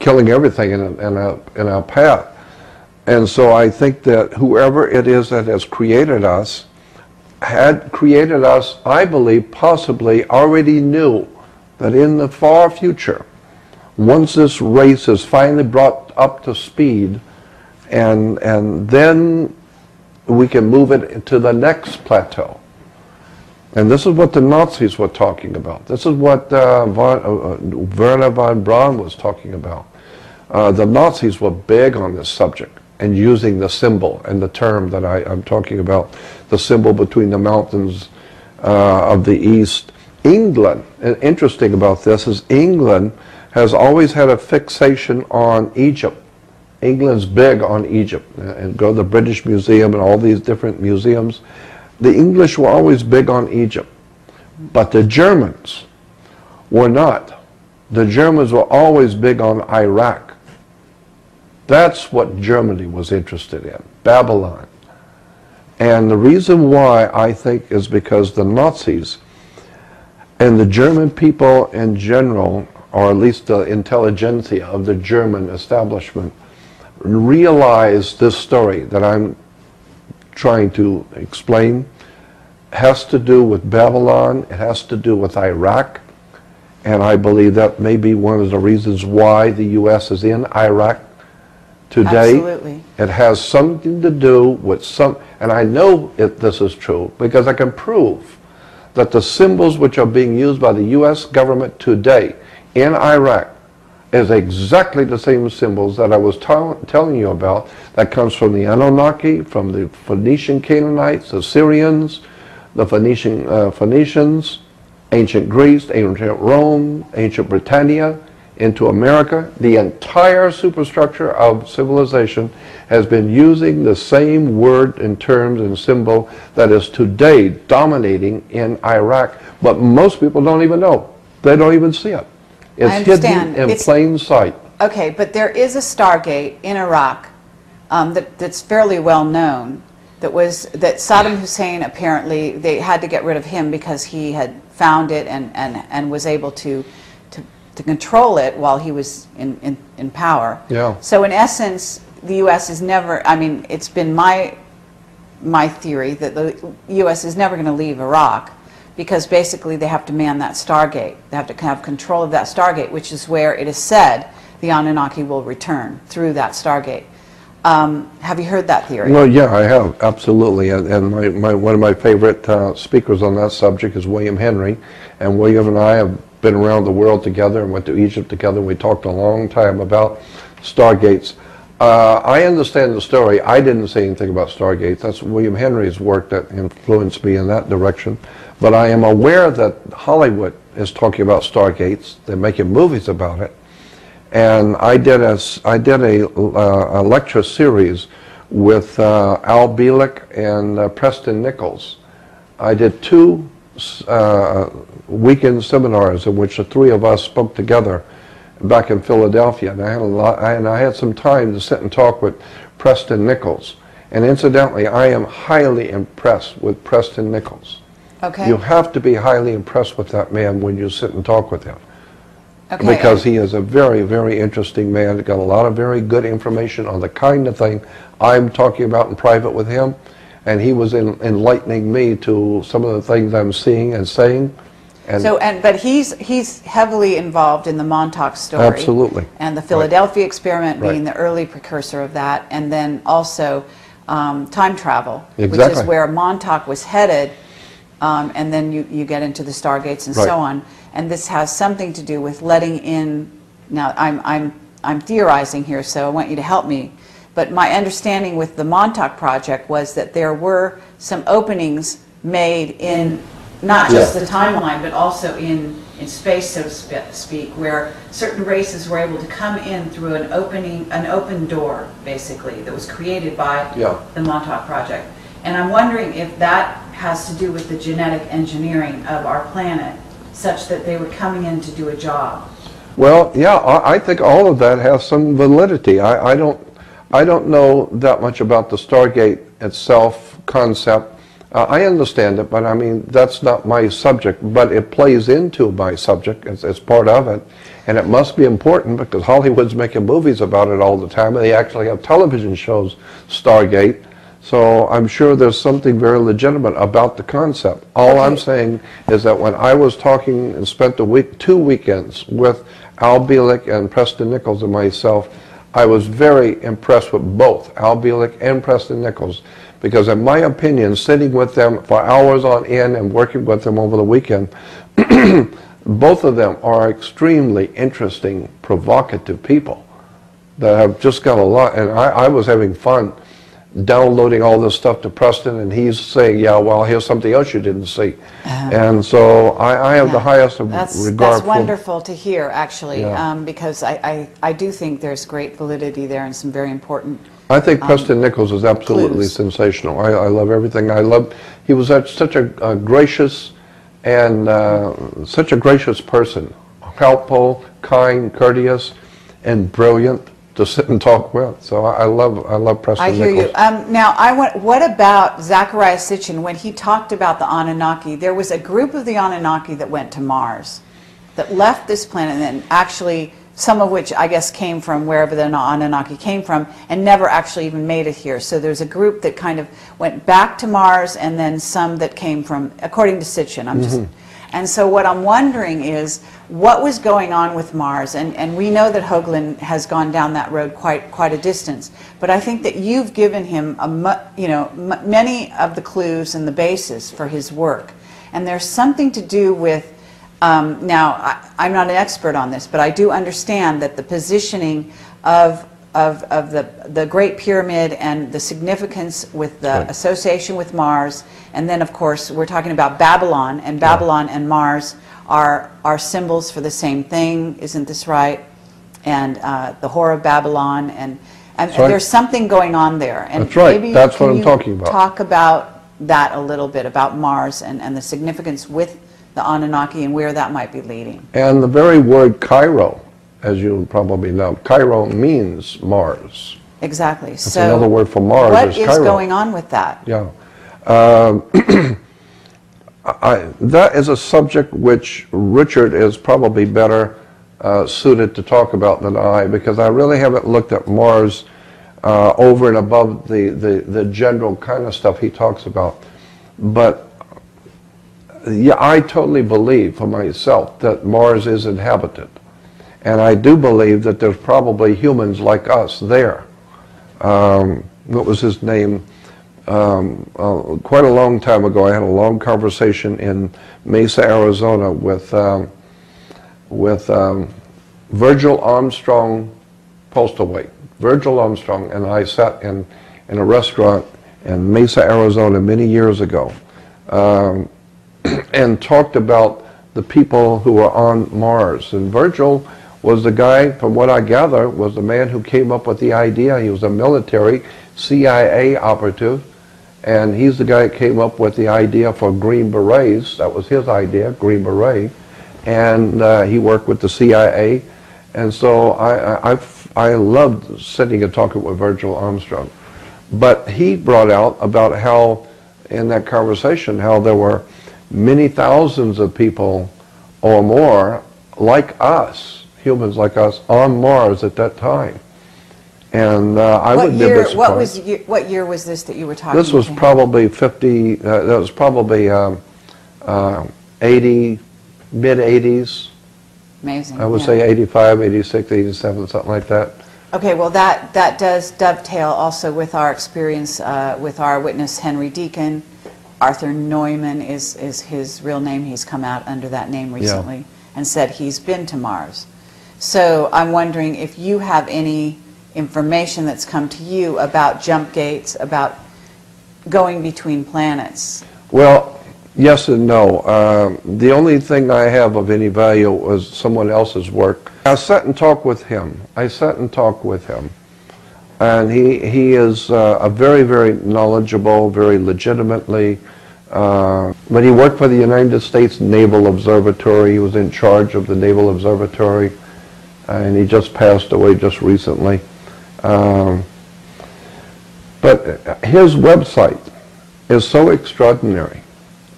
killing everything in our path. And so I think that whoever it is that has created us, had created us, I believe, possibly already knew that in the far future, once this race is finally brought up to speed, and then we can move it to the next plateau. And this is what the Nazis were talking about. This is what Werner von Braun was talking about. The Nazis were big on this subject and using the symbol and the term that I'm talking about, the symbol between the mountains of the East. England, and interesting about this is England has always had a fixation on Egypt. England's big on Egypt, and go to the British Museum and all these different museums. The English were always big on Egypt, but the Germans were not. The Germans were always big on Iraq. That's what Germany was interested in, Babylon. And the reason why, I think, is because the Nazis and the German people in general, or at least the intelligentsia of the German establishment, realized this story that I'm trying to explain has to do with Babylon, it has to do with Iraq, and I believe that may be one of the reasons why the U.S. is in Iraq today. Absolutely. It has something to do with and I know this is true because I can prove that the symbols which are being used by the U.S. government today in Iraq is exactly the same symbols that I was telling you about that comes from the Anunnaki, from the Phoenician Canaanites, the Syrians, the Phoenicians, ancient Greece, ancient Rome, ancient Britannia, into America. The entire superstructure of civilization has been using the same word and terms and symbol that is today dominating in Iraq, but most people don't even know. They don't even see it. It's hidden in plain sight. Okay, but there is a Stargate in Iraq that's fairly well known. That Saddam Hussein, apparently they had to get rid of him because he had found it and was able to control it while he was in power. Yeah. So in essence, the U.S. is never. I mean, it's been my theory that the U.S. is never going to leave Iraq, because basically they have to man that Stargate. They have to have control of that Stargate, which is where it is said the Anunnaki will return, through that Stargate. Have you heard that theory? Well, yeah, I have, absolutely. And one of my favorite speakers on that subject is William Henry. And William and I have been around the world together and went to Egypt together. We talked a long time about Stargates. I understand the story. I didn't say anything about Stargates. That's William Henry's work that influenced me in that direction. But I am aware that Hollywood is talking about Stargates. They're making movies about it. And I did a lecture series with Al Bielek and Preston Nichols. I did 2 weekend seminars in which the 3 of us spoke together back in Philadelphia, and I had some time to sit and talk with Preston Nichols. And incidentally, I am highly impressed with Preston Nichols. Okay. You have to be highly impressed with that man when you sit and talk with him. Okay. Because he is a very, very interesting man. Got a lot of very good information on the kind of thing I'm talking about in private with him. And he was enlightening me to some of the things I'm seeing and saying. But he's heavily involved in the Montauk story. Absolutely. And the Philadelphia experiment Right. being the early precursor of that. And then also time travel, Exactly. which is where Montauk was headed. And then you get into the Stargates and Right. so on. And this has something to do with letting in. Now I'm theorizing here, so I want you to help me. But my understanding with the Montauk project was that there were some openings made in not just the timeline, but also in space, so to speak, where certain races were able to come in through an open door, basically, that was created by the Montauk project. And I'm wondering if that has to do with the genetic engineering of our planet, such that they were coming in to do a job. Well, yeah, I think all of that has some validity. I don't know that much about the Stargate itself concept. I understand it, but I mean, that's not my subject, but it plays into my subject as part of it, and it must be important because Hollywood's making movies about it all the time, and they actually have television shows, Stargate, so I'm sure there's something very legitimate about the concept. All I'm saying is that when I was talking and spent two weekends with Al Bielek and Preston Nichols and myself, I was very impressed with both Al Bielek and Preston Nichols. Because in my opinion, sitting with them for hours on end and working with them over the weekend, both of them are extremely interesting, provocative people that have just got a lot. And I was having fun downloading all this stuff to Preston, and he's saying, yeah, well, here's something else you didn't see. And so I have the highest regard for... That's wonderful to hear, actually, Yeah. because I do think there's great validity there and some very important... I think Preston Nichols is absolutely clues. Sensational. I love everything. He was such a gracious and such a gracious person, helpful, kind, courteous, and brilliant to sit and talk with. So I love Preston I hear Nichols. you. Now, what about Zecharia Sitchin? When he talked about the Anunnaki, there was a group of the Anunnaki that went to Mars, that left this planet, and then actually, some of which I guess came from wherever the Anunnaki came from, and never actually even made it here. So there's a group that kind of went back to Mars, and then some that came from, according to Sitchin. And so what I'm wondering is, what was going on with Mars? And we know that Hoagland has gone down that road quite a distance. But I think that you've given him many of the clues and the basis for his work. And there's something to do with, now I'm not an expert on this, but I do understand that the positioning of the Great Pyramid and the significance with the association with Mars, and then of course we're talking about Babylon, and Babylon and Mars are symbols for the same thing, isn't this right? And the Whore of Babylon, and there's something going on there. And That's right. Maybe That's what I'm talking about. Talk about that a little bit, about Mars and the significance with the Anunnaki and where that might be leading. And the very word Cairo, as you probably know, Cairo means Mars. Exactly. That's so another word for Mars. What is is Cairo. going on with that? Yeah. That is a subject which Richard is probably better suited to talk about than I, because I really haven't looked at Mars over and above the general kind of stuff he talks about. But yeah, I totally believe for myself that Mars is inhabited. And I do believe that there's probably humans like us there. What was his name? Quite a long time ago, I had a long conversation in Mesa, Arizona with Virgil Armstrong Postlethwaite. Virgil Armstrong and I sat in a restaurant in Mesa, Arizona many years ago and talked about the people who were on Mars. And Virgil was the guy, from what I gather, was the man who came up with the idea. He was a military CIA operative, and he's the guy that came up with the idea for Green Berets. That was his idea, Green Beret, and he worked with the CIA. And so I loved sitting and talking with Virgil Armstrong. But he brought out about how, in that conversation, how there were many thousands of people or more like us, humans like us, on Mars at that time. And I would be a bit surprised. What year was this that you were talking about? This was probably 50, that was probably 80, mid-80s. Amazing. I would say 85, 86, 87, something like that. Okay, well that does dovetail also with our experience with our witness Henry Deacon. Arthur Neumann is his real name. He's come out under that name recently and said he's been to Mars. So I'm wondering if you have any information that's come to you about jump gates, about going between planets. Well, yes and no. The only thing I have of any value was someone else's work. I sat and talked with him. And he is a very, very knowledgeable, very legitimately, but he worked for the United States Naval Observatory. He was in charge of the Naval Observatory, and he just passed away just recently. But his website is so extraordinary.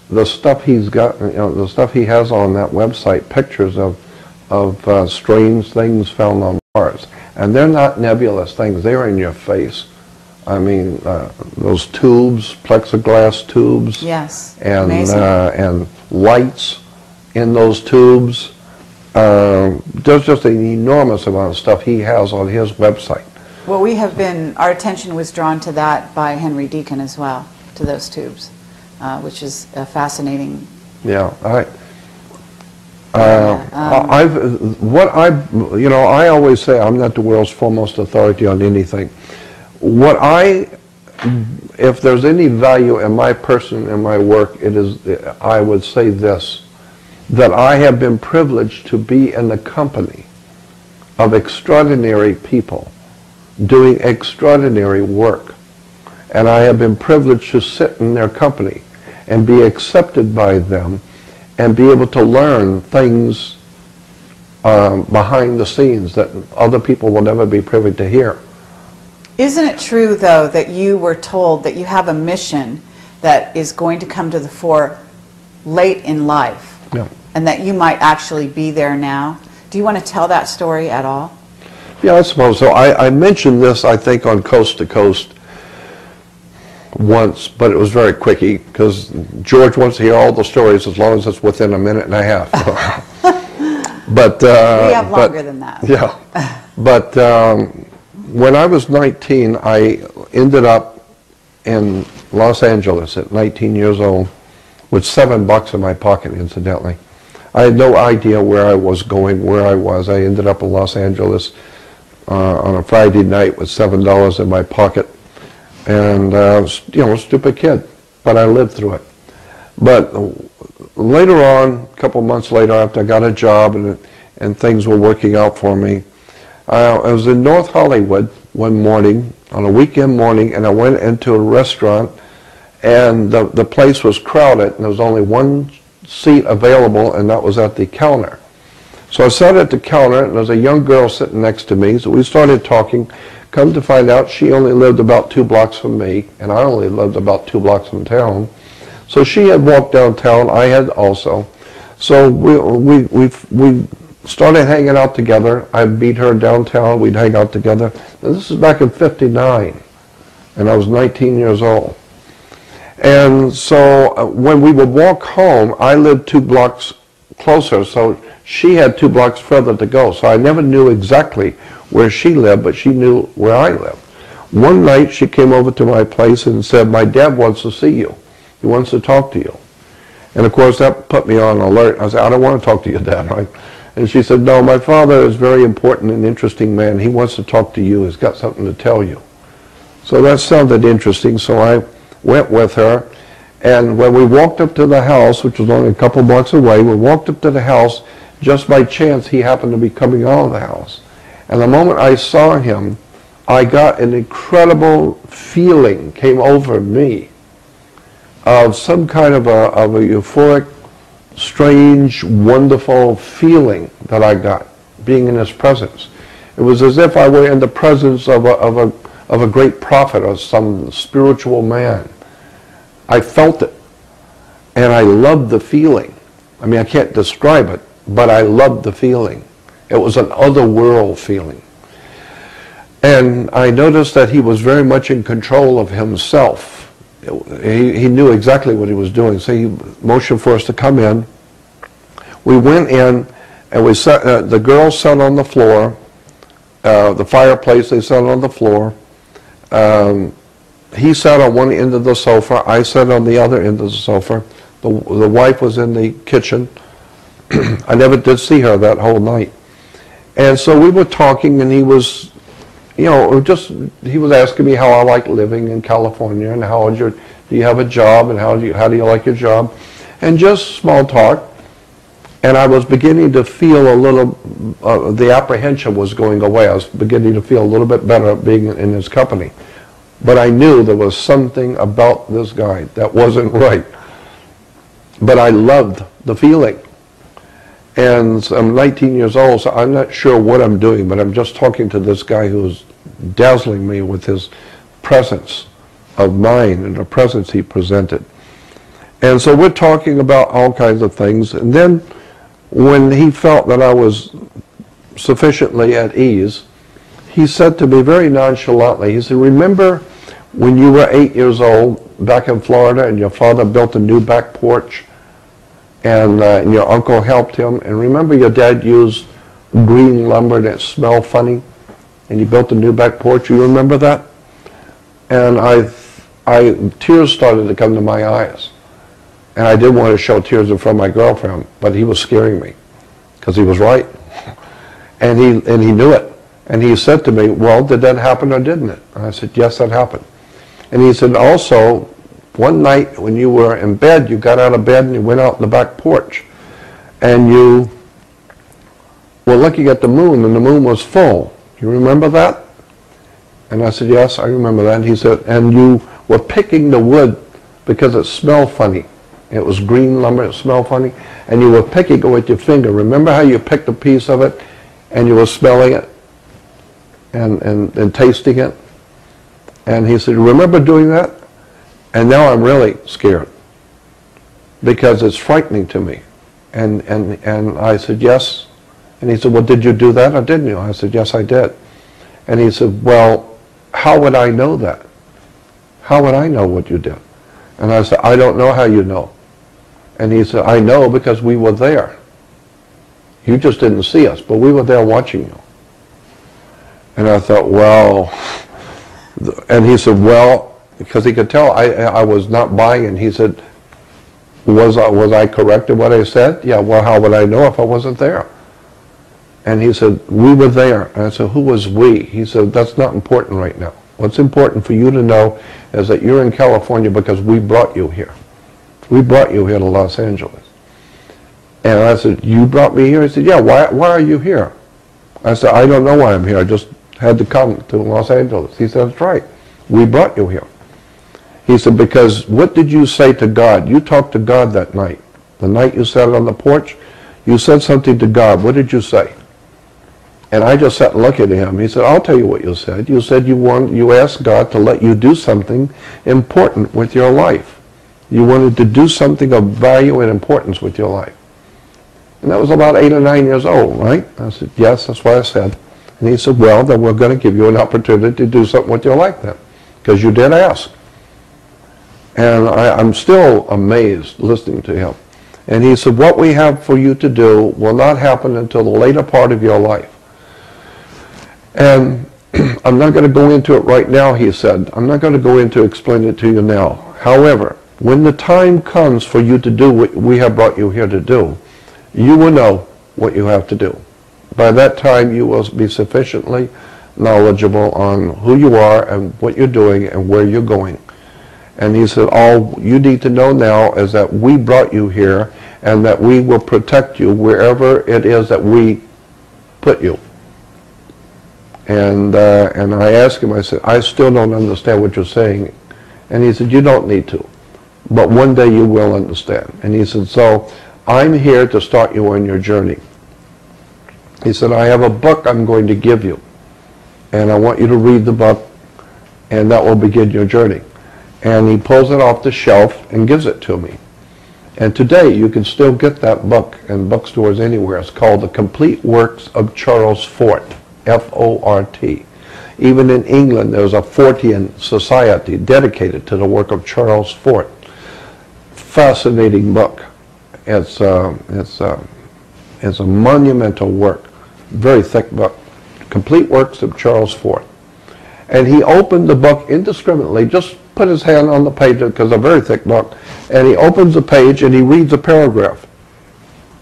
The stuff he's got, the stuff he has on that website, pictures of strange things found on Mars. And they're not nebulous things, they're in your face. I mean, those tubes, plexiglass tubes. Yes, and lights in those tubes. There's just an enormous amount of stuff he has on his website. Well, our attention was drawn to that by Henry Deacon as well, to those tubes, which is a fascinating. Yeah, I always say I'm not the world's foremost authority on anything. If there's any value in my person and my work, I would say this, that I have been privileged to be in the company of extraordinary people doing extraordinary work. And I have been privileged to sit in their company and be accepted by them and be able to learn things behind the scenes that other people will never be privy to hear. Isn't it true, though, that you were told that you have a mission that is going to come to the fore late in life? Yeah. And that you might actually be there now? Do you want to tell that story at all? Yeah, I suppose so. I mentioned this, I think, on Coast to Coast once, but it was very quickie because George wants to hear all the stories as long as it's within a minute and a half. But we have longer than that. Yeah. But when I was 19, I ended up in Los Angeles at 19 years old with $7 in my pocket, incidentally. I had no idea where I was going, where I was. I ended up in Los Angeles on a Friday night with $7 in my pocket. And, a stupid kid, but I lived through it. But later on, a couple months later, after I got a job and things were working out for me, I was in North Hollywood one morning, on a weekend morning, and I went into a restaurant, and the place was crowded, and there was only one seat available, and that was at the counter. So I sat at the counter, and there was a young girl sitting next to me, so we started talking. Come to find out, she only lived about 2 blocks from me, and I only lived about 2 blocks from town. So she had walked downtown, I had also. So we started hanging out together. I'd meet her downtown, we'd hang out together. And this is back in '59, and I was 19 years old. And so when we would walk home, I lived 2 blocks closer, so she had 2 blocks further to go. So I never knew exactly where she lived, but she knew where I lived. One night she came over to my place and said, "My dad wants to see you. He wants to talk to you." And of course that put me on alert. I said, "I don't want to talk to your dad, right?" And she said, "No, my father is a very important and interesting man. He wants to talk to you. He's got something to tell you." So that sounded interesting, so I went with her. And when we walked up to the house, which was only a couple blocks away, we walked up to the house. Just by chance, he happened to be coming out of the house. And the moment I saw him, I got an incredible feeling came over me of some kind of a euphoric, strange, wonderful feeling that I got being in his presence. It was as if I were in the presence of a great prophet or some spiritual man. I felt it, and I loved the feeling. I mean, I can't describe it, but I loved the feeling. It was an otherworld feeling. And I noticed that he was very much in control of himself. He knew exactly what he was doing, so he motioned for us to come in. We went in, and we sat, the girls sat on the floor, the fireplace, they sat on the floor. He sat on one end of the sofa, I sat on the other end of the sofa. The wife was in the kitchen. I never did see her that whole night. And so we were talking, and he was, he was asking me how I like living in California, and do you have a job, and how do you like your job? And just small talk. And I was beginning to feel a little, the apprehension was going away. I was beginning to feel a little bit better being in his company. But I knew there was something about this guy that wasn't right. But I loved the feeling. And I'm 19 years old, so I'm not sure what I'm doing, but I'm just talking to this guy who's dazzling me with his presence. of mind and the presence he presented. And so we're talking about all kinds of things. And then when he felt that I was sufficiently at ease, he said to me very nonchalantly, he said, remember when you were 8 years old back in Florida and your father built a new back porch and your uncle helped him, and remember your dad used green lumber that smelled funny and he built a new back porch? You remember that? And tears started to come to my eyes. And I didn't want to show tears in front of my girlfriend, but he was scaring me because he was right. And he knew it. And he said to me, well, did that happen or didn't it? And I said, yes, that happened. And he said, also, one night when you were in bed, you got out of bed and you went out on the back porch. And you were looking at the moon, and the moon was full. You remember that? And I said, yes, I remember that. And he said, and you were picking the wood because it smelled funny. It was green lumber, it smelled funny. And you were picking it with your finger. Remember how you picked a piece of it and you were smelling it and tasting it? And he said, remember doing that? And now I'm really scared because it's frightening to me. And I said, yes. And he said, well, did you do that or didn't you? I said, yes, I did. And he said, well, how would I know that? How would I know what you did? And I said, I don't know how you know. And he said, I know because we were there. You just didn't see us, but we were there watching you. And I thought, well, and he said, well, because he could tell I was not buying it. He said, was I correct in what I said? Yeah, well, how would I know if I wasn't there? And he said, we were there. And I said, who was we? He said, that's not important right now. What's important for you to know is that you're in California because we brought you here. We brought you here to Los Angeles. And I said, you brought me here? He said, yeah, why are you here? I said, I don't know why I'm here. I just had to come to Los Angeles. He said, that's right. We brought you here. He said, because what did you say to God? You talked to God that night. The night you sat on the porch, you said something to God. What did you say? And I just sat and looked at him. He said, I'll tell you what you said. You said you asked God to let you do something important with your life. You wanted to do something of value and importance with your life. And that was about 8 or 9 years old, right? I said, yes, that's what I said. And he said, well, then we're going to give you an opportunity to do something with your life then, because you did ask. And I'm still amazed listening to him. And he said, what we have for you to do will not happen until the later part of your life. And I'm not going to go into it right now, he said. I'm not going to go into explaining it to you now. However, when the time comes for you to do what we have brought you here to do, you will know what you have to do. By that time, you will be sufficiently knowledgeable on who you are and what you're doing and where you're going. And he said, all you need to know now is that we brought you here and that we will protect you wherever it is that we put you. And I asked him, I said, I still don't understand what you're saying. And he said, you don't need to. But one day you will understand. And he said, so I'm here to start you on your journey. He said, I have a book I'm going to give you. And I want you to read the book, and that will begin your journey. And he pulls it off the shelf and gives it to me. And today you can still get that book in bookstores anywhere. It's called The Complete Works of Charles Fort, F-O-R-T. Even in England, there's a Fortean society dedicated to the work of Charles Fort. Fascinating book. It's a monumental work, very thick book. Complete Works of Charles Fort. And he opened the book indiscriminately, just put his hand on the page because it's a very thick book, and he opens the page and he reads a paragraph.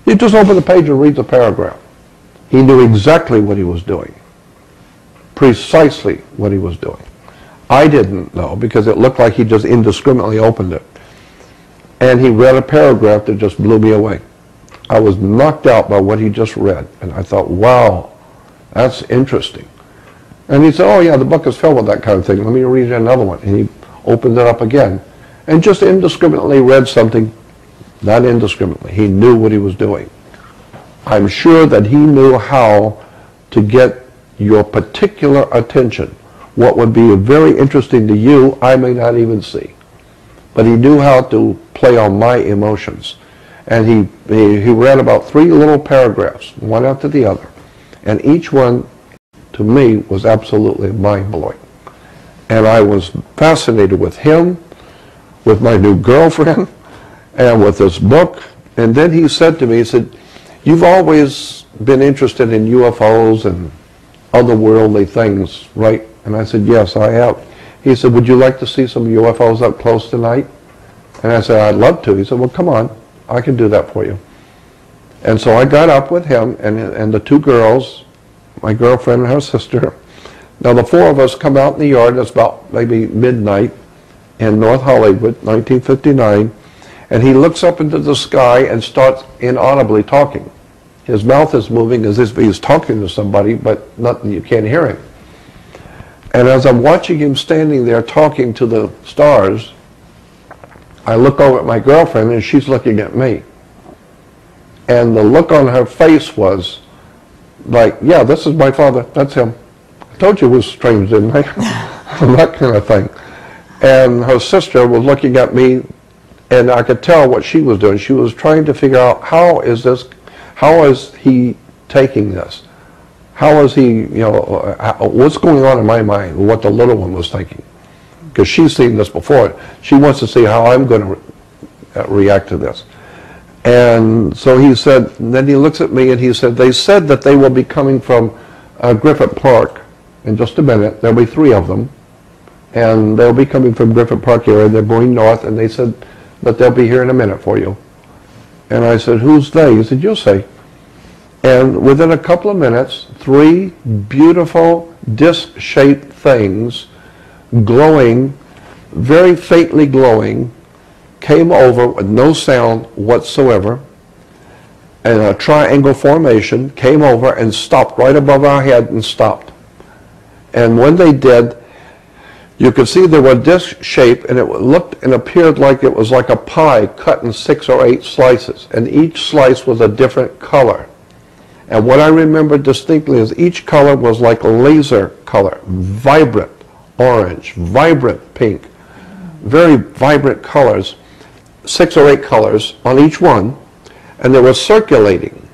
He just opens the page and reads a paragraph. He knew exactly what he was doing. Precisely what he was doing. I didn't know because it looked like he just indiscriminately opened it. And he read a paragraph that just blew me away. I was knocked out by what he just read. And I thought, wow, that's interesting. And he said, oh yeah, the book is filled with that kind of thing. Let me read you another one. And he opened it up again. And just indiscriminately read something. Not indiscriminately. He knew what he was doing. I'm sure that he knew how to get your particular attention what would be very interesting to you, I may not even see. But he knew how to play on my emotions. And he read about 3 little paragraphs, one after the other. And each one, to me, was absolutely mind-blowing. And I was fascinated with him, with my new girlfriend, and with this book. And then he said to me, he said, you've always been interested in UFOs and otherworldly things, right? And I said, yes, I have. He said, would you like to see some UFOs up close tonight? And I said, I'd love to. He said, well, come on, I can do that for you. And so I got up with him and the 2 girls, my girlfriend and her sister. Now the 4 of us come out in the yard. It's about maybe midnight in North Hollywood, 1959. And he looks up into the sky and starts inaudibly talking. His mouth is moving as if he's talking to somebody, but nothing, you can't hear him. And as I'm watching him standing there talking to the stars, I look over at my girlfriend and she's looking at me. And the look on her face was like, yeah, this is my father, that's him. I told you it was strange, didn't I? That kind of thing. And her sister was looking at me, and I could tell what she was doing. She was trying to figure out, how is he taking this? How is he, what's going on in my mind, what the little one was thinking? Because she's seen this before. She wants to see how I'm going to react to this. And so he said, and then he looks at me and he said, they said that they will be coming from Griffith Park in just a minute. There'll be 3 of them. And they'll be coming from Griffith Park area. They're going north, and they said that they'll be here in a minute for you. And I said, who's they? He said, you'll see. And within a couple of minutes, 3 beautiful disc-shaped things, glowing, very faintly glowing, came over with no sound whatsoever, and a triangle formation, came over and stopped right above our head and stopped. And when they did, you could see they were disc shaped, and it looked and appeared like it was like a pie cut in 6 or 8 slices, and each slice was a different color. And what I remember distinctly is each color was like a laser color, vibrant orange, vibrant pink, very vibrant colors, 6 or 8 colors on each one, and they were circulating,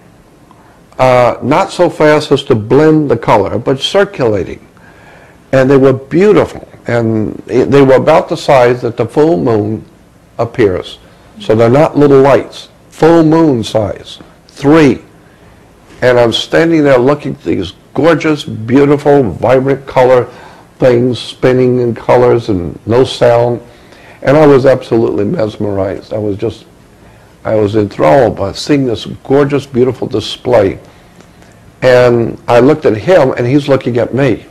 not so fast as to blend the color, but circulating. And they were beautiful, and they were about the size that the full moon appears. So they're not little lights, full moon size, 3. And I'm standing there looking at these gorgeous, beautiful, vibrant color things spinning in colors and no sound. And I was absolutely mesmerized. I was enthralled by seeing this gorgeous, beautiful display. And I looked at him, and he's looking at me.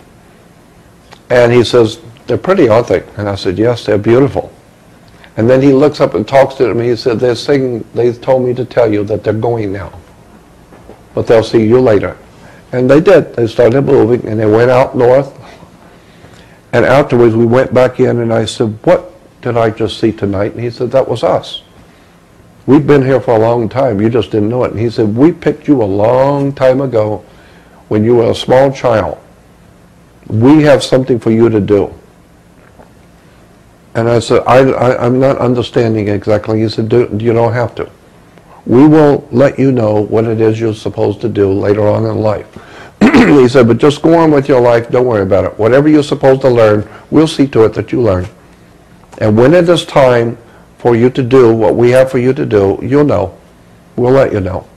And he says, they're pretty, aren't they? And I said, yes, they're beautiful. And then he looks up and talks to me. He said, they told me to tell you that they're going now, but they'll see you later. And they did. They started moving, and they went out north. And afterwards, we went back in, and I said, what did I just see tonight? And he said, that was us. We've been here for a long time. You just didn't know it. And he said, we picked you a long time ago when you were a small child. We have something for you to do. And I said, I'm not understanding exactly. He said, you don't have to. We will let you know what it is you're supposed to do later on in life. He said, but just go on with your life. Don't worry about it. Whatever you're supposed to learn, we'll see to it that you learn. And when it is time for you to do what we have for you to do, you'll know. We'll let you know.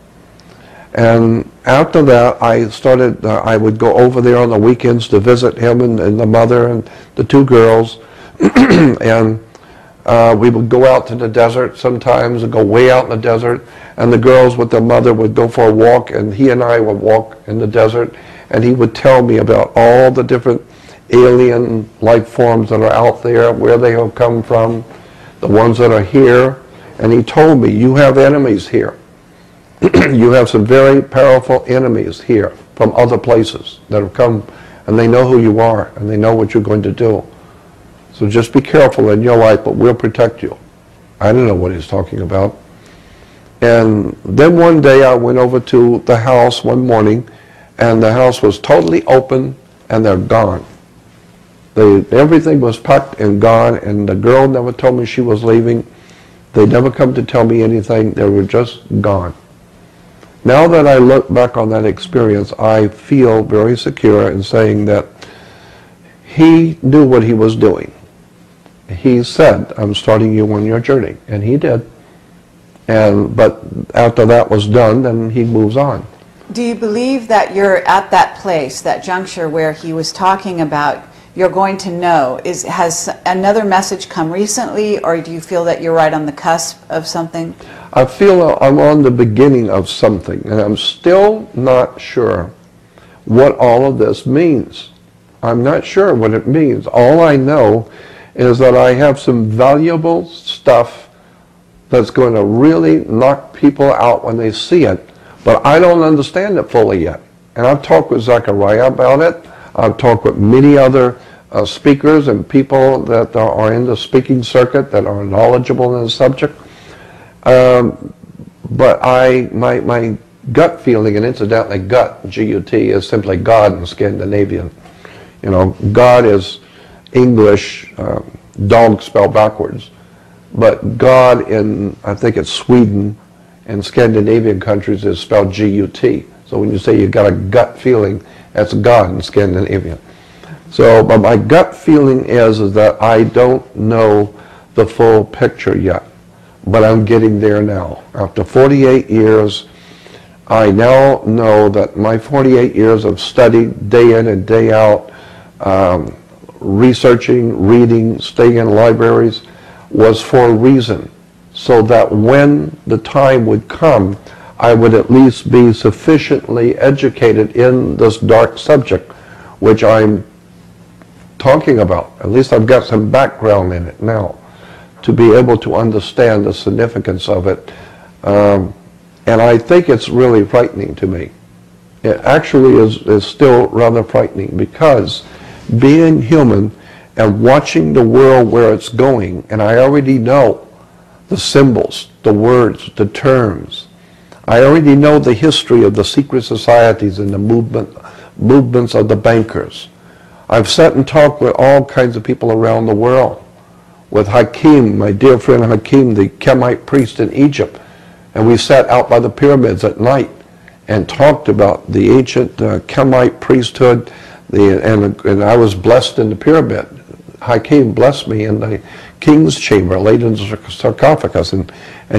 And after that, I would go over there on the weekends to visit him and the mother and the 2 girls. And we would go out to the desert sometimes and go way out in the desert. And the girls with their mother would go for a walk, and he and I would walk in the desert. And he would tell me about all the different alien life forms that are out there, where they have come from, the ones that are here. And he told me, you have enemies here. You have some very powerful enemies here from other places that have come, and they know who you are, and they know what you're going to do. So just be careful in your life, but we'll protect you. I didn't know what he was talking about. And then one day I went over to the house one morning, and the house was totally open, and they're gone. Everything was packed and gone, and the girl never told me she was leaving. They never come to tell me anything. They were just gone. Now that I look back on that experience, I feel very secure in saying that he knew what he was doing. He said, I'm starting you on your journey, and he did. But after that was done, then he moves on. Do you believe that you're at that place, that juncture where he was talking about you're going to know? Has another message come recently, or do you feel that you're right on the cusp of something? I feel I'm on the beginning of something, and I'm still not sure what all of this means. I'm not sure what it means. All I know is that I have some valuable stuff that's going to really knock people out when they see it, but I don't understand it fully yet. And I've talked with Zechariah about it. I've talked with many other speakers and people that are in the speaking circuit that are knowledgeable in the subject. But my gut feeling, and incidentally gut, G-U-T, is simply God in Scandinavian. You know, God is English, dog spelled backwards. But God in, I think it's Sweden and Scandinavian countries is spelled G-U-T. So when you say you got a gut feeling, that's God in Scandinavian. So, but my gut feeling is that I don't know the full picture yet. But I'm getting there now. After 48 years, I now know that my 48 years of study, day in and day out, researching, reading, staying in libraries, was for a reason, so that when the time would come, I would at least be sufficiently educated in this dark subject, which I'm talking about. At least I've got some background in it now, to be able to understand the significance of it. And I think it's really frightening to me. It actually is still rather frightening, because being human and watching the world where it's going, and I already know the symbols, the words, the terms. I already know the history of the secret societies and the movements of the bankers. I've sat and talked with all kinds of people around the world. With Hakim, my dear friend Hakim, the Chemite priest in Egypt, and we sat out by the pyramids at night and talked about the ancient Chemite priesthood, and I was blessed in the pyramid. Hakim blessed me in the king's chamber, laid in the sarcophagus, and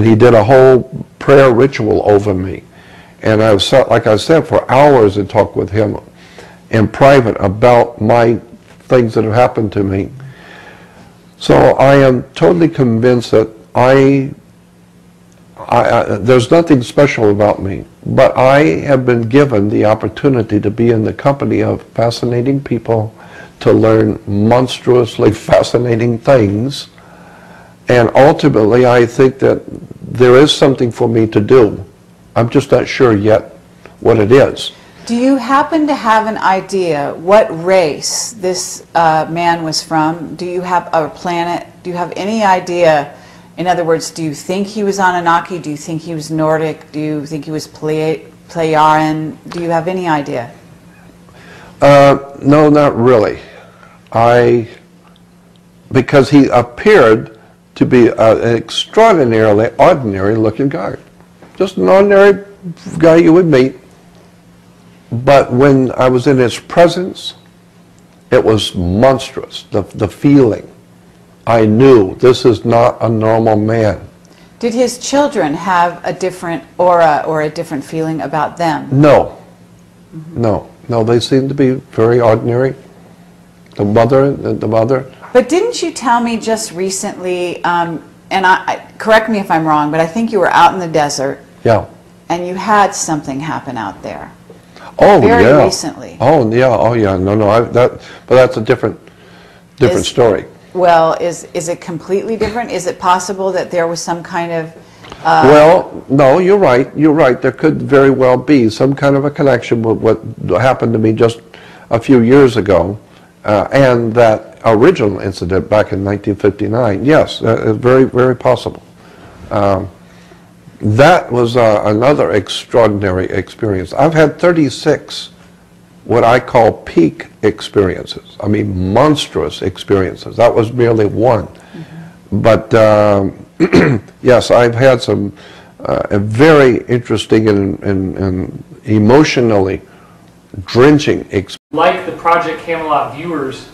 he did a whole prayer ritual over me. And I sat, like I said, for hours and talked with him in private about my things that have happened to me. So I am totally convinced that there's nothing special about me, but I have been given the opportunity to be in the company of fascinating people, to learn monstrously fascinating things, and ultimately I think that there is something for me to do. I'm just not sure yet what it is. Do you happen to have an idea what race this man was from? Do you have a planet? Do you have any idea? In other words, do you think he was Anunnaki? Do you think he was Nordic? Do you think he was Pleiadian? Do you have any idea? No, not really. Because he appeared to be an extraordinarily ordinary looking guy. Just an ordinary guy you would meet. But when I was in his presence, it was monstrous, the feeling. I knew this is not a normal man. Did his children have a different aura or a different feeling about them? No. No, they seemed to be very ordinary. The mother. But didn't you tell me just recently, and correct me if I'm wrong, but I think you were out in the desert. Yeah. And you had something happen out there. Oh, very yeah. recently. Oh, yeah. No. But that's a different story. Well, is it completely different? Is it possible that there was some kind of... Well, no, you're right. There could very well be some kind of a connection with what happened to me just a few years ago, and that original incident back in 1959. Yes, very, very possible. That was another extraordinary experience. I've had 36 what I call peak experiences. I mean, monstrous experiences. That was merely one. But yes, I've had some very interesting and emotionally drenching experiences. Like the Project Camelot viewers,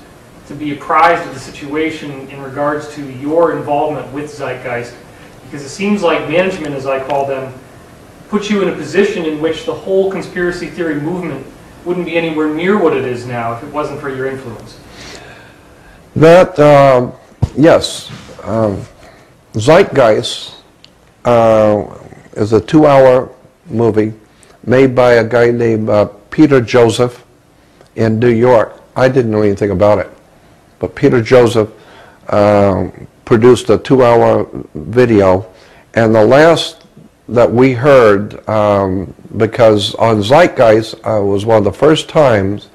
to be apprised of the situation in regards to your involvement with Zeitgeist, because it seems like management, as I call them, put you in a position in which the whole conspiracy theory movement wouldn't be anywhere near what it is now if it wasn't for your influence. That, yes, Zeitgeist is a 2-hour movie made by a guy named Peter Joseph in New York. I didn't know anything about it, but Peter Joseph produced a 2-hour video, and the last that we heard, because on Zeitgeist was one of the first times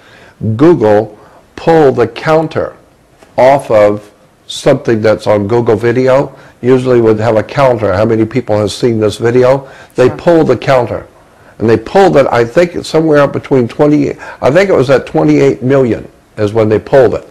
Google pulled the counter off of something that's on Google Video. Usually would have a counter, how many people have seen this video. They pulled the counter, and they pulled it, I think it's somewhere up between 20, I think it was at 28 million is when they pulled it.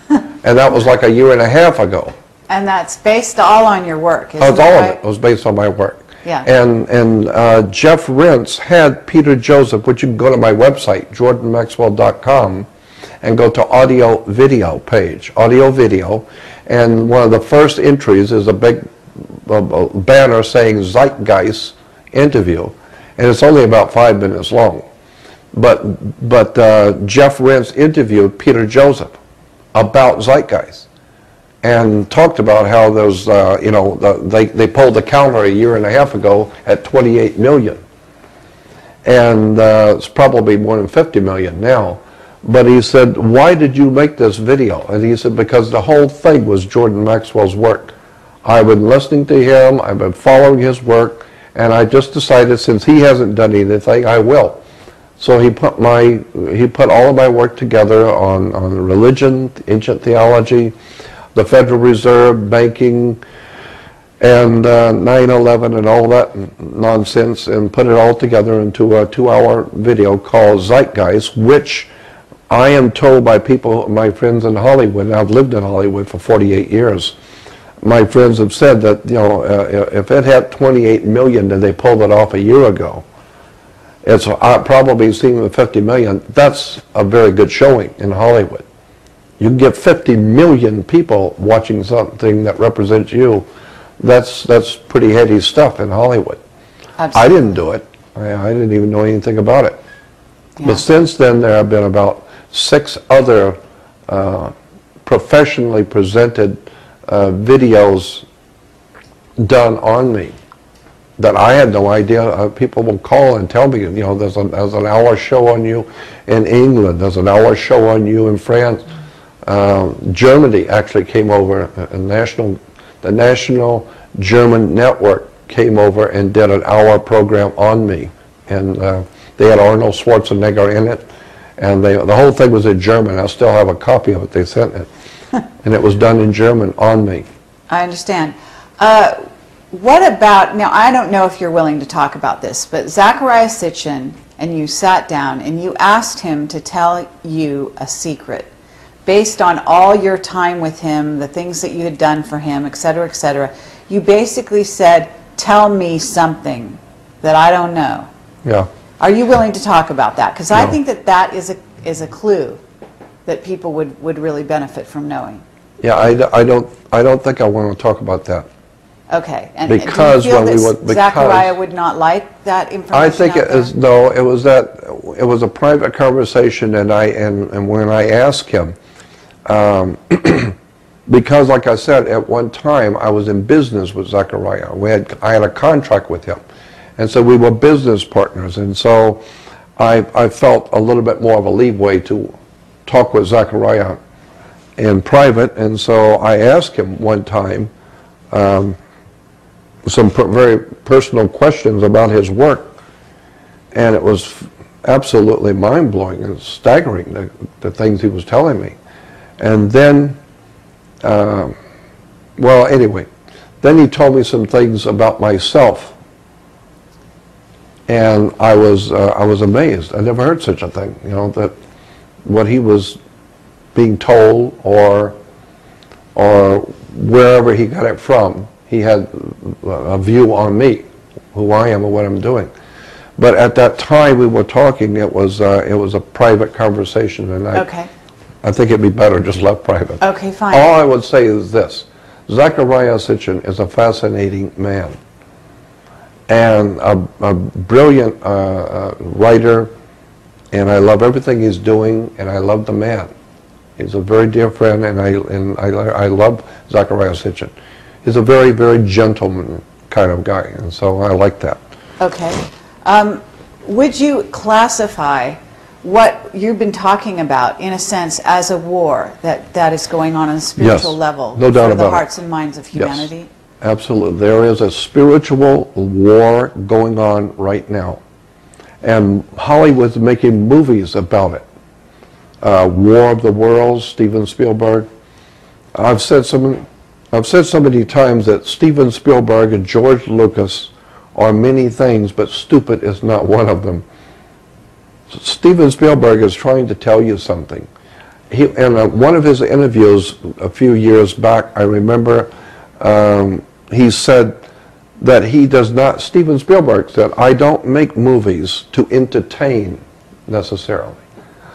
And that was like a year and a half ago. And that's based all on your work, isn't Oh, it's all it, of right? it. It was based on my work. Yeah. And Jeff Rentz had Peter Joseph, which you can go to my website, jordanmaxwell.com, and go to audio video page, audio video, and one of the first entries is a big banner saying Zeitgeist interview, and it's only about 5 minutes long. But Jeff Rentz interviewed Peter Joseph about Zeitgeist and talked about how those, you know, they pulled the counter a year and a half ago at 28 million. And it's probably more than 50 million now. But he said, why did you make this video? And he said, because the whole thing was Jordan Maxwell's work. I've been listening to him, I've been following his work, and I just decided since he hasn't done anything, I will. So he put all of my work together on religion, ancient theology, the Federal Reserve, banking, and 9/11 and all that nonsense, and put it all together into a 2-hour video called Zeitgeist, which I am told by people, my friends in Hollywood, and I've lived in Hollywood for 48 years, my friends have said that, you know, if it had 28 million and they pulled it off a year ago, it's probably seen with 50 million. That's a very good showing in Hollywood. You can get 50 million people watching something that represents you. That's pretty heady stuff in Hollywood. Absolutely. I didn't do it. I didn't even know anything about it. Yeah. But since then, there have been about 6 other professionally presented videos done on me that I had no idea. People will call and tell me, you know, there's an hour show on you in England, there's an hour show on you in France. Germany actually came over, the National German Network came over and did an hour program on me. And they had Arnold Schwarzenegger in it. And the whole thing was in German. I still have a copy of it. They sent it. And it was done in German on me. I understand. What about, now I don't know if you're willing to talk about this, but Zecharia Sitchin and you sat down and you asked him to tell you a secret based on all your time with him, the things that you had done for him, et cetera, you basically said, tell me something that I don't know. Yeah. Are you willing to talk about that? Because No. I think that is a clue that people would really benefit from knowing. Yeah, I don't think I want to talk about that. Okay. And Because do you feel when we that went, Zecharia would not like that information? I think out there? it was a private conversation, and when I asked him, because like I said, at one time I was in business with Zecharia. I had a contract with him, and so we were business partners, and so I felt a little bit more of a leeway to talk with Zecharia in private, and so I asked him one time some very personal questions about his work, and it was absolutely mind-blowing and staggering, the things he was telling me. And then, well, anyway, then he told me some things about myself, and I was amazed. I never heard such a thing, you know, that what he was being told or wherever he got it from. He had a view on me, who I am and what I'm doing. But at that time we were talking, it was a private conversation, and Okay. I think it'd be better just left private. Okay, fine. All I would say is this: Zechariah Sitchin is a fascinating man and a brilliant writer, and I love everything he's doing, and I love the man. He's a very dear friend, and I love Zechariah Sitchin. He's a very, very gentleman kind of guy, and so I like that. Okay. Would you classify what you've been talking about, in a sense, as a war that is going on a spiritual Yes, level no doubt for the about it. hearts and minds of humanity? Yes, absolutely. There is a spiritual war going on right now, and Hollywood's making movies about it. War of the Worlds, Steven Spielberg. I've said so many times that Steven Spielberg and George Lucas are many things, but stupid is not one of them. Steven Spielberg is trying to tell you something. In one of his interviews a few years back, I remember he said that he does not, Steven Spielberg said, I don't make movies to entertain necessarily.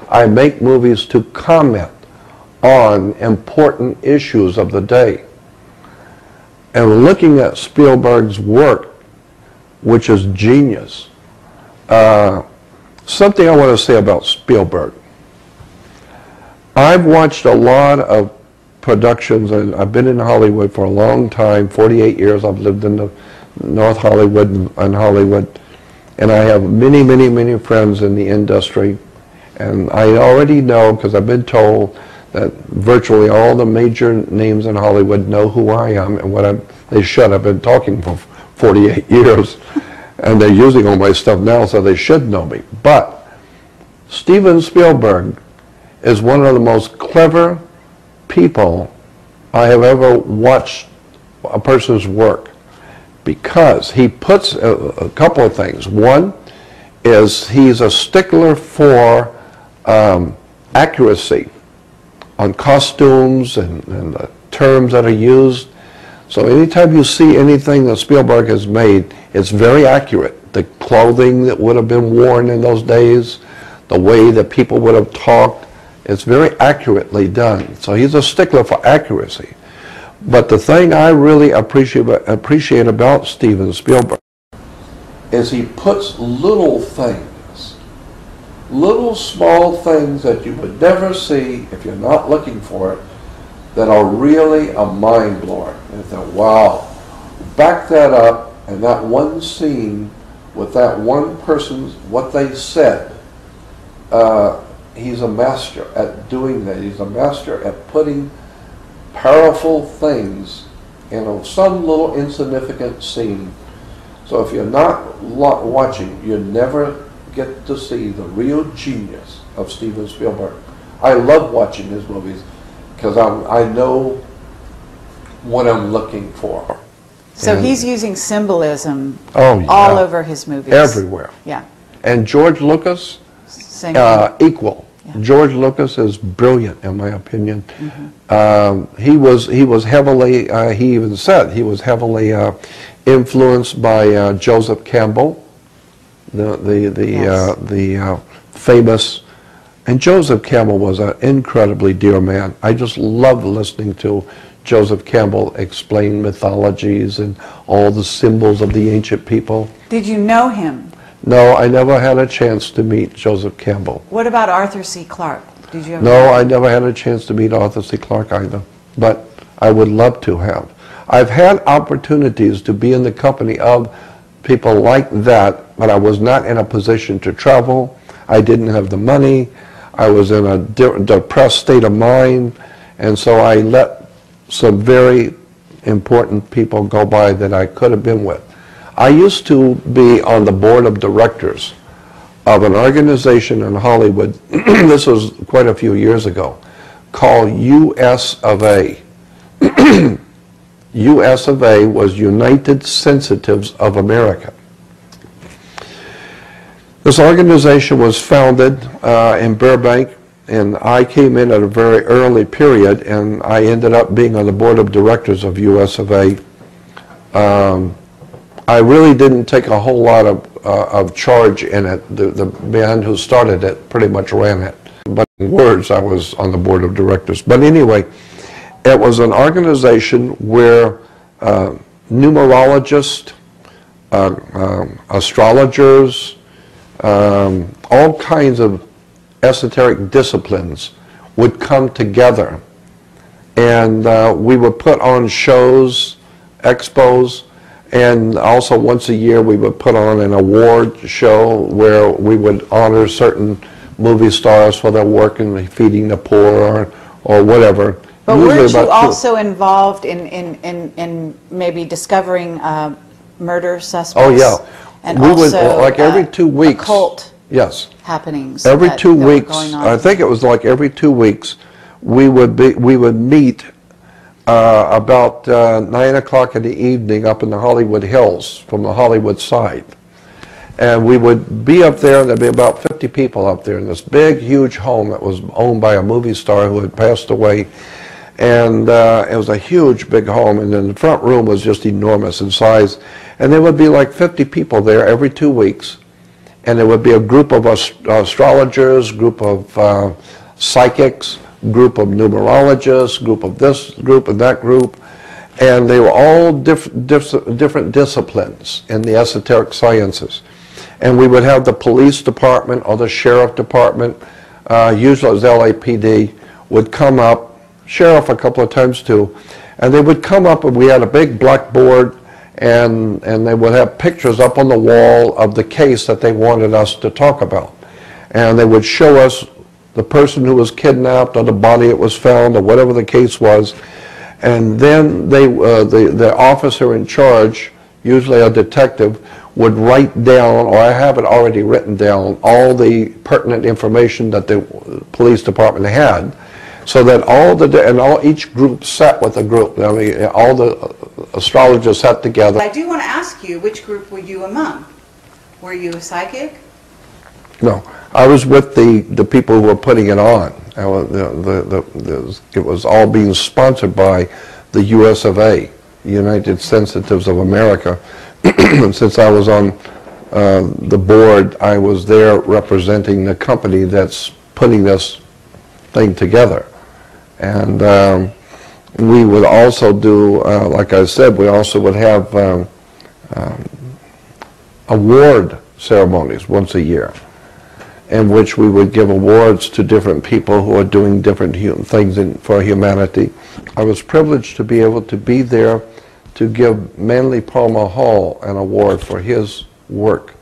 I make movies to comment on important issues of the day. And looking at Spielberg's work, which is genius, something I want to say about Spielberg. I've watched a lot of productions, and I've been in Hollywood for a long time, 48 years. I've lived in the North Hollywood and Hollywood, and I have many, many, many friends in the industry. And I already know, because I've been told, that virtually all the major names in Hollywood know who I am and what they should. I've been talking for 48 years, and they're using all my stuff now, so they should know me. But Steven Spielberg is one of the most clever people I have ever watched a person's work, because he puts a couple of things. One is he's a stickler for accuracy on costumes and the terms that are used. So anytime you see anything that Spielberg has made, it's very accurate. The clothing that would have been worn in those days, the way that people would have talked, it's very accurately done. So he's a stickler for accuracy. But the thing I really appreciate about Steven Spielberg is he puts little things, little small things that you would never see if you're not looking for it, that are really a mind blower. And I thought, wow, back that up, and that one scene with that one person's, what they said, he's a master at doing that. He's a master at putting powerful things in some little insignificant scene. So if you're not watching, you never get to see the real genius of Steven Spielberg. I love watching his movies because I know what I'm looking for. So he's using symbolism all over his movies. Everywhere. Yeah. And George Lucas, Same thing. equal. Yeah. George Lucas is brilliant, in my opinion. Mm-hmm. He was heavily, he even said, he was heavily influenced by Joseph Campbell, the famous, and Joseph Campbell was an incredibly dear man. I just love listening to Joseph Campbell explain mythologies and all the symbols of the ancient people. Did you know him? No, I never had a chance to meet Joseph Campbell. What about Arthur C. Clarke? Did you ever? No, I never had a chance to meet Arthur C. Clarke either, but I would love to have. I've had opportunities to be in the company of people like that, but I was not in a position to travel. I didn't have the money. I was in a depressed state of mind, and so I let some very important people go by that I could have been with. I used to be on the board of directors of an organization in Hollywood, this was quite a few years ago, called US of A. US of A was United Sensitives of America. This organization was founded in Burbank, And I came in at a very early period, and I ended up being on the board of directors of US of A. I really didn't take a whole lot of charge in it. The man who started it pretty much ran it. But in words, I was on the board of directors. But anyway, it was an organization where numerologists, astrologers, all kinds of esoteric disciplines would come together, and we would put on shows, expos, and also once a year we would put on an award show where we would honor certain movie stars for their work in feeding the poor or whatever. But weren't you also involved in maybe discovering murder suspects? Oh yeah, and we also would, like every 2 weeks. Occult yes. happenings. Every 2 that weeks, were going on. I think it was like every 2 weeks, we would meet about 9 o'clock in the evening up in the Hollywood Hills from the Hollywood side. And we would be up there, and there'd be about 50 people up there in this big, huge home that was owned by a movie star who had passed away. And it was a huge, big home, and then the front room was just enormous in size. And there would be like 50 people there every 2 weeks. And there would be a group of astrologers, group of psychics, group of numerologists, group of this group and that group. And they were all different disciplines in the esoteric sciences. And we would have the police department or the sheriff department, usually it was LAPD, would come up, sheriff a couple of times too, and they would come up, and we had a big blackboard, and they would have pictures up on the wall of the case that they wanted us to talk about. And they would show us the person who was kidnapped or the body that was found or whatever the case was. And then the officer in charge, usually a detective, would write down, or I have it already written down, all the pertinent information that the police department had, so that each group sat with a group. I mean, all the astrologers sat together. I do want to ask you, which group were you among? Were you a psychic? No, I was with the people who were putting it on. It was all being sponsored by the US of A, United Sensitives of America. And since I was on the board, I was there representing the company that's putting this thing together. And we would also do, like I said, we also would have award ceremonies once a year, in which we would give awards to different people who are doing different things for humanity. I was privileged to be able to be there to give Manly Palmer Hall an award for his work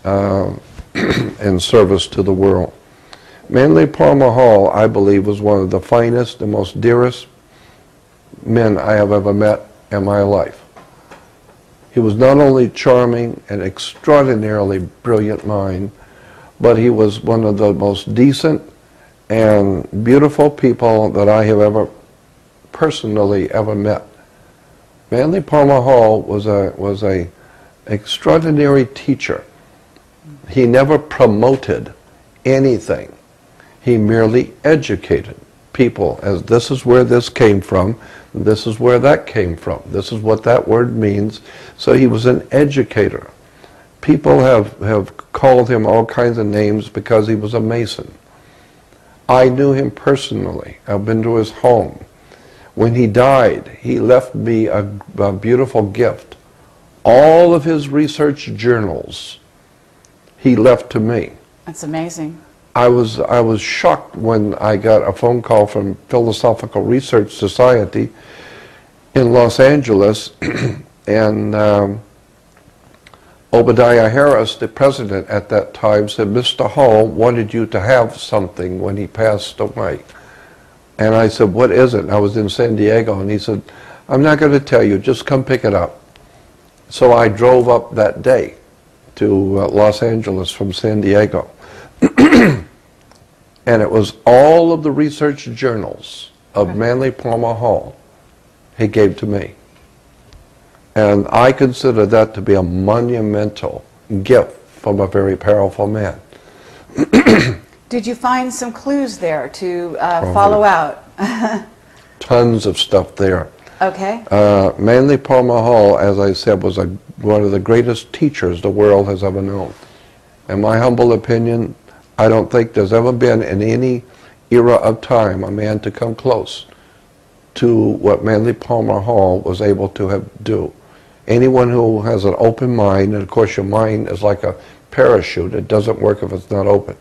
in service to the world. Manly Palmer Hall, I believe, was one of the finest and most dearest men I have ever met in my life. He was not only charming and extraordinarily brilliant mind, but he was one of the most decent and beautiful people that I have personally ever met. Manly Palmer Hall was a extraordinary teacher. He never promoted anything. He merely educated people as this is where this came from, this is where that came from, this is what that word means. So he was an educator. People have called him all kinds of names because he was a Mason. I knew him personally. I've been to his home. When he died, he left me a beautiful gift. All of his research journals he left to me. That's amazing. I was shocked when I got a phone call from Philosophical Research Society in Los Angeles, and Obadiah Harris, the president at that time, said, "Mr. Hall wanted you to have something when he passed away." And I said, "What is it?" And I was in San Diego, and he said, "I'm not going to tell you, just come pick it up." So I drove up that day to Los Angeles from San Diego. And it was all of the research journals of Manly Palmer Hall he gave to me. And I consider that to be a monumental gift from a very powerful man. Did you find some clues there to follow out? Tons of stuff there. Okay. Manly Palmer Hall, as I said, was one of the greatest teachers the world has ever known. In my humble opinion, I don't think there's ever been in any era of time a man to come close to what Manly Palmer Hall was able to do. Anyone who has an open mind, and of course your mind is like a parachute, it doesn't work if it's not open.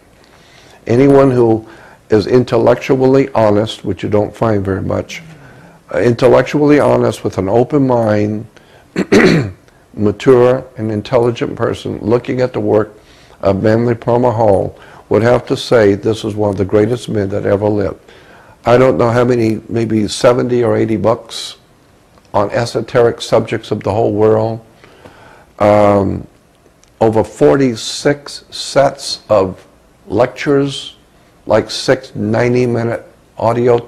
Anyone who is intellectually honest, which you don't find very much, intellectually honest with an open mind, mature and intelligent person looking at the work of Manly Palmer Hall would have to say this is one of the greatest men that ever lived. I don't know how many, maybe 70 or 80 books on esoteric subjects of the whole world, over 46 sets of lectures, like 6 90-minute audio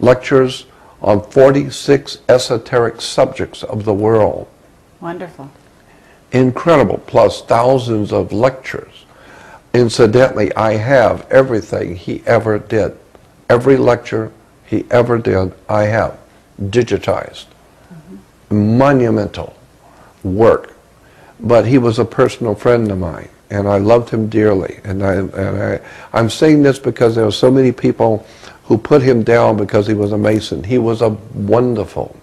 lectures on 46 esoteric subjects of the world. Wonderful. Incredible, plus thousands of lectures. Incidentally, I have everything he ever did. Every lecture he ever did, I have digitized. Monumental work. But he was a personal friend of mine, and I loved him dearly. And I'm saying this because there are so many people who put him down because he was a Mason. He was a wonderful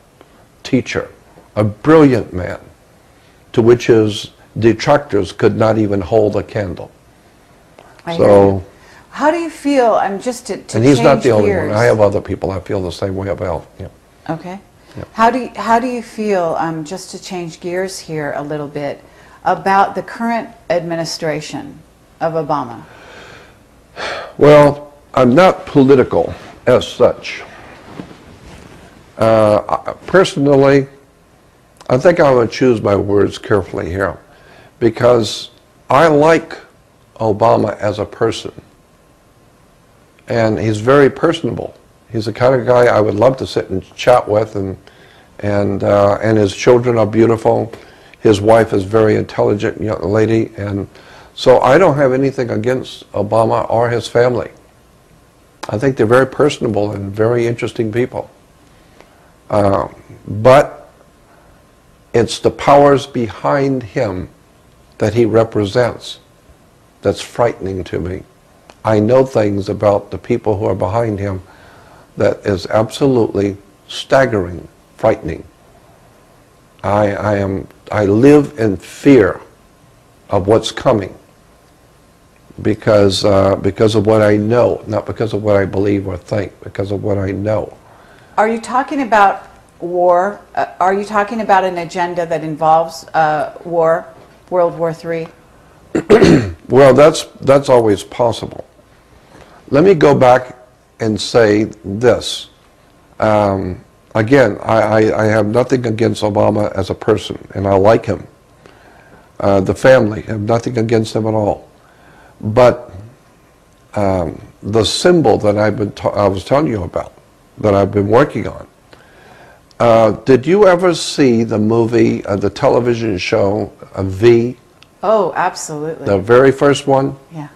teacher, a brilliant man, to which his detractors could not even hold a candle. So, how do you feel? I'm just to and he's not the only gears. one. I have other people I feel the same way about. Yeah. Okay. Yeah. How do you feel? Just to change gears here a little bit about the current administration of Obama. Well, I'm not political as such. Personally, I think I would choose my words carefully here, because I like Obama as a person, and he's very personable. He's the kind of guy I would love to sit and chat with, and his children are beautiful. His wife is very intelligent young lady, and so I don't have anything against Obama or his family. I think they're very personable and very interesting people. But it's the powers behind him that he represents that's frightening to me. I know things about the people who are behind him that is absolutely staggering, frightening. I live in fear of what's coming because of what I know, not because of what I believe or think, because of what I know. Are you talking about war? Are you talking about an agenda that involves war, World War III? Well, that's always possible. Let me go back and say this. Again, I have nothing against Obama as a person, and I like him. The family, I have nothing against them at all. But the symbol that I was telling you about, that I've been working on, did you ever see the movie, the television show, V? Oh, absolutely. The very first one? Yeah.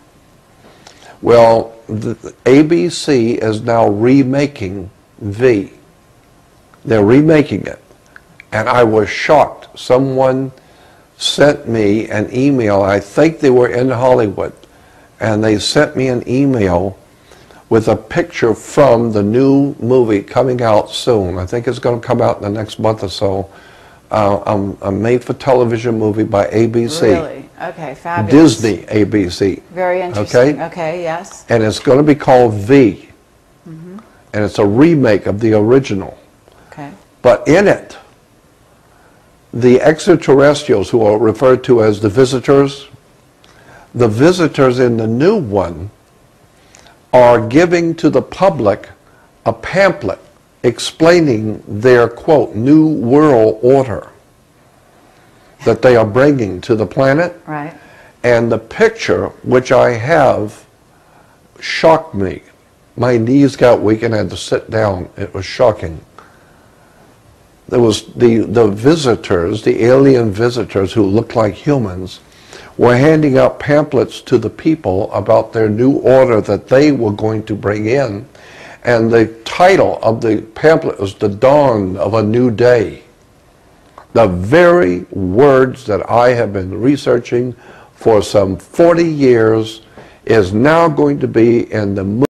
Well, the ABC is now remaking V. They're remaking it. And I was shocked. Someone sent me an email. I think they were in Hollywood. And they sent me an email with a picture from the new movie coming out soon. I think it's going to come out in the next month or so. A made-for-television movie by ABC. Really? Okay, fabulous. Disney ABC. Very interesting. Okay, yes. And it's going to be called V. And it's a remake of the original. Okay. But in it, the extraterrestrials, who are referred to as the visitors in the new one are giving to the public a pamphlet explaining their, quote, new world order that they are bringing to the planet. Right. And the picture, which I have, shocked me. My knees got weak and I had to sit down. It was shocking. There was the visitors, the alien visitors who looked like humans, were handing out pamphlets to the people about their new order that they were going to bring in. And the title of the pamphlet was The Dawn of a New Day. The very words that I have been researching for some 40 years is now going to be in the